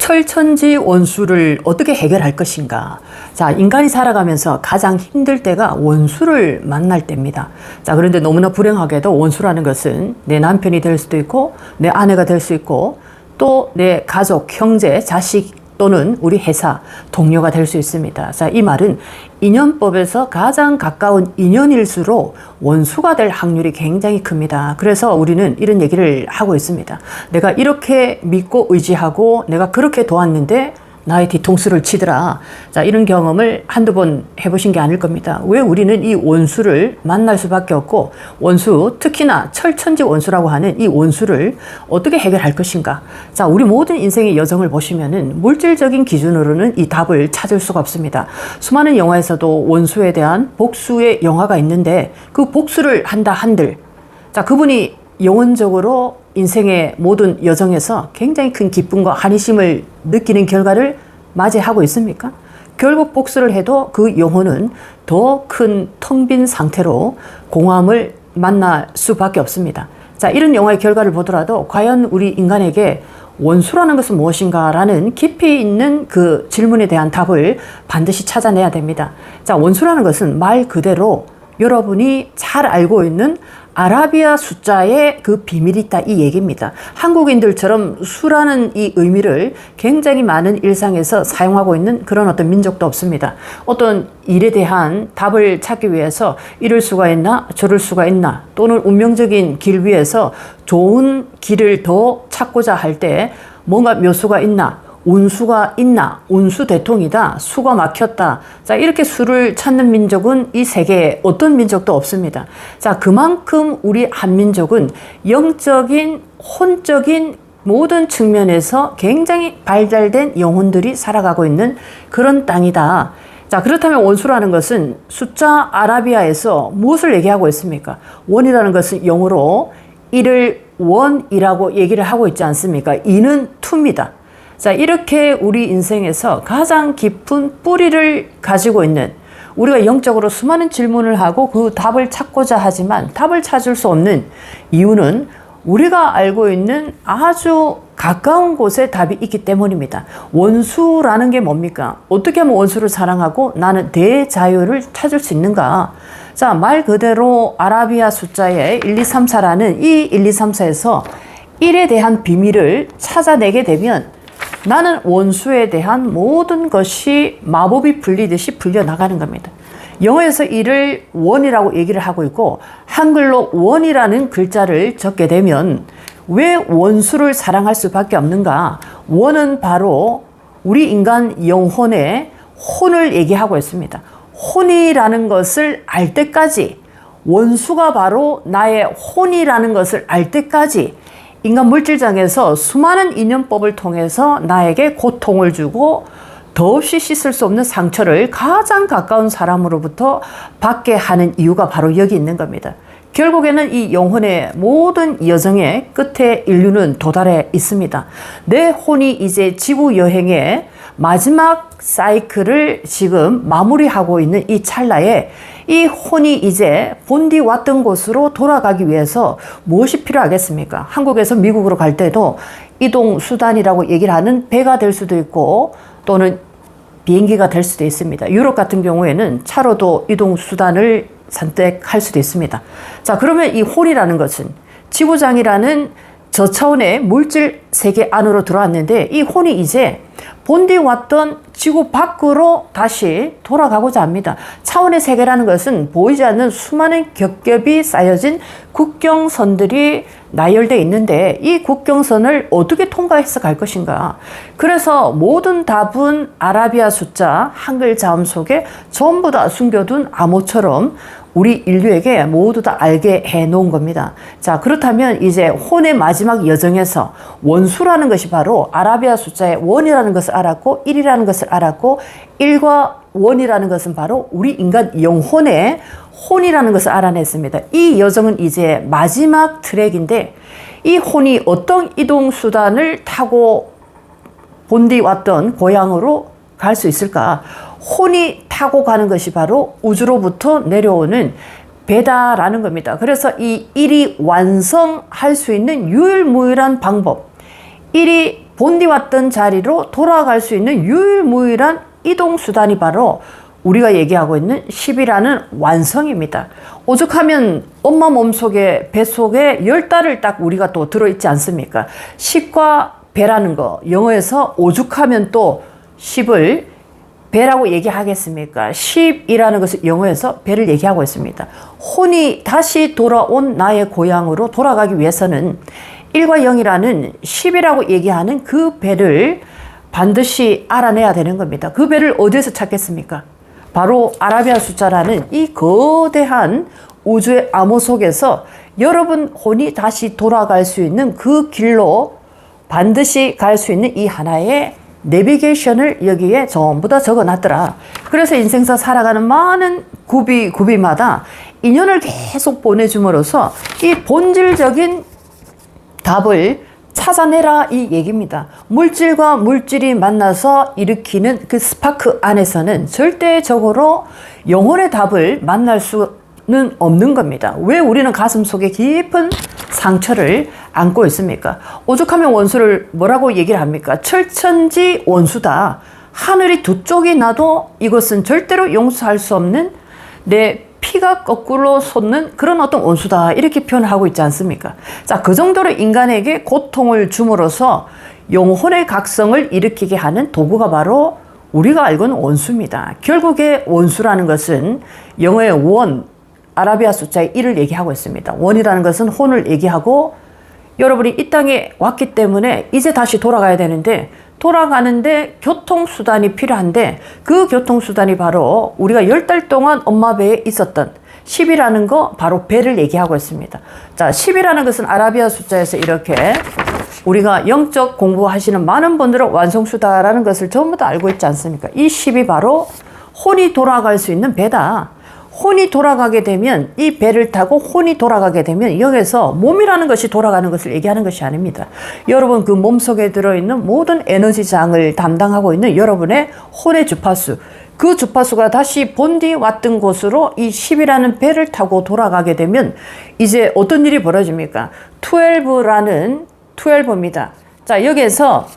철천지 원수를 어떻게 해결할 것인가? 자, 인간이 살아가면서 가장 힘들 때가 원수를 만날 때입니다. 자, 그런데 너무나 불행하게도 원수라는 것은 내 남편이 될 수도 있고, 내 아내가 될 수 있고, 또 내 가족, 형제, 자식, 또는 우리 회사 동료가 될 수 있습니다. 자, 이 말은 인연법에서 가장 가까운 인연일수록 원수가 될 확률이 굉장히 큽니다. 그래서 우리는 이런 얘기를 하고 있습니다. 내가 이렇게 믿고 의지하고 내가 그렇게 도왔는데 나의 뒤통수를 치더라. 자, 이런 경험을 한두 번 해보신 게 아닐 겁니다. 왜 우리는 이 원수를 만날 수밖에 없고, 원수, 특히나 철천지 원수라고 하는 이 원수를 어떻게 해결할 것인가? 자, 우리 모든 인생의 여정을 보시면은 물질적인 기준으로는 이 답을 찾을 수가 없습니다. 수많은 영화에서도 원수에 대한 복수의 영화가 있는데, 그 복수를 한다 한들, 자, 그분이 영혼적으로 인생의 모든 여정에서 굉장히 큰 기쁨과 한의심을 느끼는 결과를 맞이하고 있습니까? 결국 복수를 해도 그 영혼은 더 큰 텅 빈 상태로 공허함을 만날 수밖에 없습니다. 자, 이런 영화의 결과를 보더라도 과연 우리 인간에게 원수라는 것은 무엇인가 라는 깊이 있는 그 질문에 대한 답을 반드시 찾아내야 됩니다. 자, 원수라는 것은 말 그대로 여러분이 잘 알고 있는 아라비아 숫자에 그 비밀이 있다, 이 얘기입니다. 한국인들처럼 수라는 이 의미를 굉장히 많은 일상에서 사용하고 있는 그런 어떤 민족도 없습니다. 어떤 일에 대한 답을 찾기 위해서 이럴 수가 있나 저럴 수가 있나, 또는 운명적인 길 위에서 좋은 길을 더 찾고자 할 때 뭔가 몇 수가 있나, 운수가 있나, 운수 대통이다, 수가 막혔다. 자, 이렇게 수를 찾는 민족은 이 세계에 어떤 민족도 없습니다. 자, 그만큼 우리 한민족은 영적인, 혼적인 모든 측면에서 굉장히 발달된 영혼들이 살아가고 있는 그런 땅이다. 자, 그렇다면 원수라는 것은 숫자 아라비아에서 무엇을 얘기하고 있습니까? 원이라는 것은 영어로 이를 원이라고 얘기를 하고 있지 않습니까? 이는 투입니다. 자, 이렇게 우리 인생에서 가장 깊은 뿌리를 가지고 있는, 우리가 영적으로 수많은 질문을 하고 그 답을 찾고자 하지만 답을 찾을 수 없는 이유는 우리가 알고 있는 아주 가까운 곳에 답이 있기 때문입니다. 원수라는 게 뭡니까? 어떻게 하면 원수를 사랑하고 나는 대자유를 찾을 수 있는가? 자, 말 그대로 아라비아 숫자에 1, 2, 3, 4라는 이 1, 2, 3, 4에서 1에 대한 비밀을 찾아내게 되면 나는 원수에 대한 모든 것이 마법이 풀리듯이 풀려나가는 겁니다. 영어에서 이를 원이라고 얘기를 하고 있고, 한글로 원이라는 글자를 적게 되면 왜 원수를 사랑할 수밖에 없는가? 원은 바로 우리 인간 영혼의 혼을 얘기하고 있습니다. 혼이라는 것을 알 때까지, 원수가 바로 나의 혼이라는 것을 알 때까지 인간 물질장에서 수많은 인연법을 통해서 나에게 고통을 주고 더없이 씻을 수 없는 상처를 가장 가까운 사람으로부터 받게 하는 이유가 바로 여기 있는 겁니다. 결국에는 이 영혼의 모든 여정의 끝에 인류는 도달해 있습니다. 내 혼이 이제 지구 여행의 마지막 사이클을 지금 마무리하고 있는 이 찰나에 이 혼이 이제 본디 왔던 곳으로 돌아가기 위해서 무엇이 필요하겠습니까? 한국에서 미국으로 갈 때도 이동 수단이라고 얘기를 하는 배가 될 수도 있고, 또는 비행기가 될 수도 있습니다. 유럽 같은 경우에는 차로도 이동 수단을 선택할 수도 있습니다. 자, 그러면 이 혼이라는 것은 지구장이라는 저차원의 물질 세계 안으로 들어왔는데, 이 혼이 이제 본디 왔던 지구 밖으로 다시 돌아가고자 합니다. 차원의 세계라는 것은 보이지 않는 수많은 겹겹이 쌓여진 국경선들이 나열되어 있는데, 이 국경선을 어떻게 통과해서 갈 것인가? 그래서 모든 답은 아라비아 숫자 한글 자음 속에 전부 다 숨겨둔 암호처럼 우리 인류에게 모두 다 알게 해놓은 겁니다. 자, 그렇다면 이제 혼의 마지막 여정에서 원수라는 것이 바로 아라비아 숫자의 원이라는 것을 알았고, 1이라는 것을 알았고, 1과 원이라는 것은 바로 우리 인간 영혼의 혼이라는 것을 알아냈습니다. 이 여정은 이제 마지막 트랙인데, 이 혼이 어떤 이동 수단을 타고 본디 왔던 고향으로 갈 수 있을까? 혼이 타고 가는 것이 바로 우주로부터 내려오는 배다라는 겁니다. 그래서 이 일이 완성할 수 있는 유일무이한 방법, 일이 본디왔던 자리로 돌아갈 수 있는 유일무이한 이동수단이 바로 우리가 얘기하고 있는 10이라는 완성입니다. 오죽하면 엄마 몸속에 뱃속에 10달을 딱 우리가 또 들어있지 않습니까? 10과 배라는 거, 영어에서 오죽하면 또 10을 배라고 얘기하겠습니까? 10이라는 것을 영어에서 배를 얘기하고 있습니다. 혼이 다시 돌아온 나의 고향으로 돌아가기 위해서는 1과 0이라는 10이라고 얘기하는 그 배를 반드시 알아내야 되는 겁니다. 그 배를 어디에서 찾겠습니까? 바로 아라비아 숫자라는 이 거대한 우주의 암호 속에서 여러분 혼이 다시 돌아갈 수 있는 그 길로 반드시 갈 수 있는 이 하나의 내비게이션을 여기에 전부 다 적어놨더라. 그래서 인생사 살아가는 많은 구비마다 인연을 계속 보내줌으로써 이 본질적인 답을 찾아내라 이 얘기입니다. 물질과 물질이 만나서 일으키는 그 스파크 안에서는 절대적으로 영혼의 답을 만날 수는 없는 겁니다. 왜 우리는 가슴 속에 깊은 상처를 안고 있습니까? 오죽하면 원수를 뭐라고 얘기를 합니까? 철천지 원수다. 하늘이 두 쪽이 나도 이것은 절대로 용서할 수 없는 내 피가 거꾸로 솟는 그런 어떤 원수다. 이렇게 표현하고 있지 않습니까? 자, 그 정도로 인간에게 고통을 줌으로써 영혼의 각성을 일으키게 하는 도구가 바로 우리가 알고 있는 원수입니다. 결국에 원수라는 것은 영어의 원, 아라비아 숫자의 1을 얘기하고 있습니다. 원이라는 것은 혼을 얘기하고 여러분이 이 땅에 왔기 때문에 이제 다시 돌아가야 되는데 돌아가는데 교통수단이 필요한데 그 교통수단이 바로 우리가 10달 동안 엄마 배에 있었던 10이라는 거 바로 배를 얘기하고 있습니다. 자, 10이라는 것은 아라비아 숫자에서 이렇게 우리가 영적 공부하시는 많은 분들은 완성수다라는 것을 전부 다 알고 있지 않습니까? 이 10이 바로 혼이 돌아갈 수 있는 배다. 혼이 돌아가게 되면 이 배를 타고 혼이 돌아가게 되면 여기서 몸이라는 것이 돌아가는 것을 얘기하는 것이 아닙니다. 여러분 그 몸속에 들어있는 모든 에너지장을 담당하고 있는 여러분의 혼의 주파수, 그 주파수가 다시 본디 왔던 곳으로 이 10이라는 배를 타고 돌아가게 되면 이제 어떤 일이 벌어집니까? 12입니다. 자, 여기에서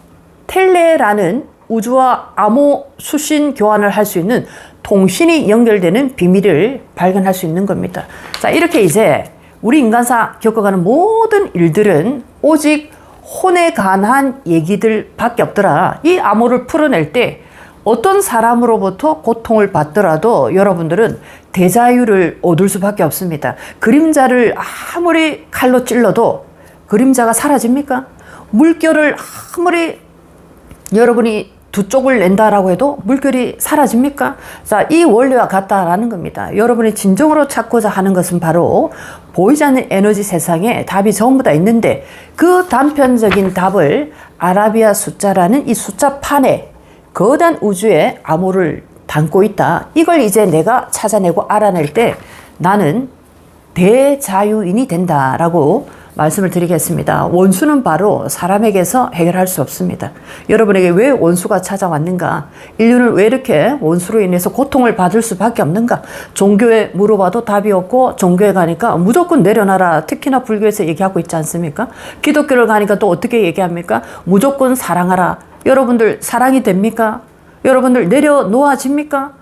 텔레라는 우주와 암호 수신 교환을 할 수 있는 통신이 연결되는 비밀을 발견할 수 있는 겁니다. 자, 이렇게 이제 우리 인간사 겪어가는 모든 일들은 오직 혼에 관한 얘기들 밖에 없더라. 이 암호를 풀어낼 때 어떤 사람으로부터 고통을 받더라도 여러분들은 대자유를 얻을 수밖에 없습니다. 그림자를 아무리 칼로 찔러도 그림자가 사라집니까? 물결을 아무리 여러분이 두 쪽을 낸다라고 해도 물결이 사라집니까? 자, 이 원리와 같다라는 겁니다. 여러분이 진정으로 찾고자 하는 것은 바로 보이지 않는 에너지 세상에 답이 전부 다 있는데 그 단편적인 답을 아라비아 숫자라는 이 숫자판에 거대한 우주의 암호를 담고 있다. 이걸 이제 내가 찾아내고 알아낼 때 나는 대자유인이 된다라고 말씀을 드리겠습니다. 원수는 바로 사람에게서 해결할 수 없습니다. 여러분에게 왜 원수가 찾아왔는가? 인류는 왜 이렇게 원수로 인해서 고통을 받을 수밖에 없는가? 종교에 물어봐도 답이 없고 종교에 가니까 무조건 내려놔라. 특히나 불교에서 얘기하고 있지 않습니까? 기독교를 가니까 또 어떻게 얘기합니까? 무조건 사랑하라. 여러분들 사랑이 됩니까? 여러분들 내려놓아집니까?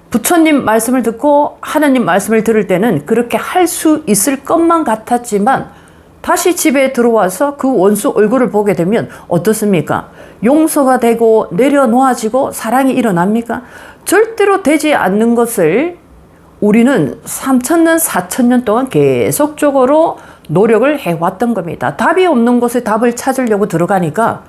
부처님 말씀을 듣고 하나님 말씀을 들을 때는 그렇게 할 수 있을 것만 같았지만 다시 집에 들어와서 그 원수 얼굴을 보게 되면 어떻습니까? 용서가 되고 내려놓아지고 사랑이 일어납니까? 절대로 되지 않는 것을 우리는 3,000년, 4,000년 동안 계속적으로 노력을 해왔던 겁니다. 답이 없는 곳에 답을 찾으려고 들어가니까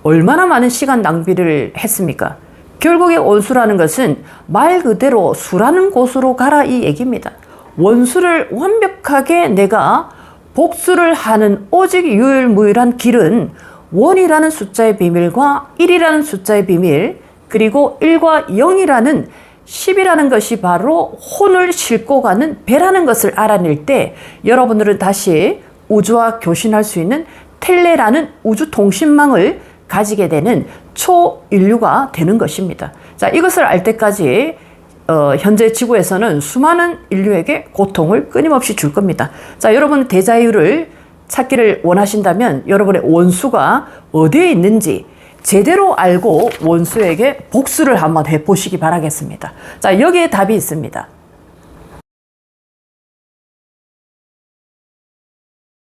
얼마나 많은 시간 낭비를 했습니까? 결국에 원수라는 것은 말 그대로 수라는 곳으로 가라 이 얘기입니다. 원수를 완벽하게 내가 복수를 하는 오직 유일무이한 길은 원이라는 숫자의 비밀과 1이라는 숫자의 비밀 그리고 1과 0이라는 10이라는 것이 바로 혼을 싣고 가는 배라는 것을 알아낼 때 여러분들은 다시 우주와 교신할 수 있는 텔레라는 우주 통신망을 가지게 되는 초인류가 되는 것입니다. 자, 이것을 알 때까지 현재 지구에서는 수많은 인류에게 고통을 끊임없이 줄 겁니다. 자, 여러분 대자유를 찾기를 원하신다면 여러분의 원수가 어디에 있는지 제대로 알고 원수에게 복수를 한번 해보시기 바라겠습니다. 자, 여기에 답이 있습니다.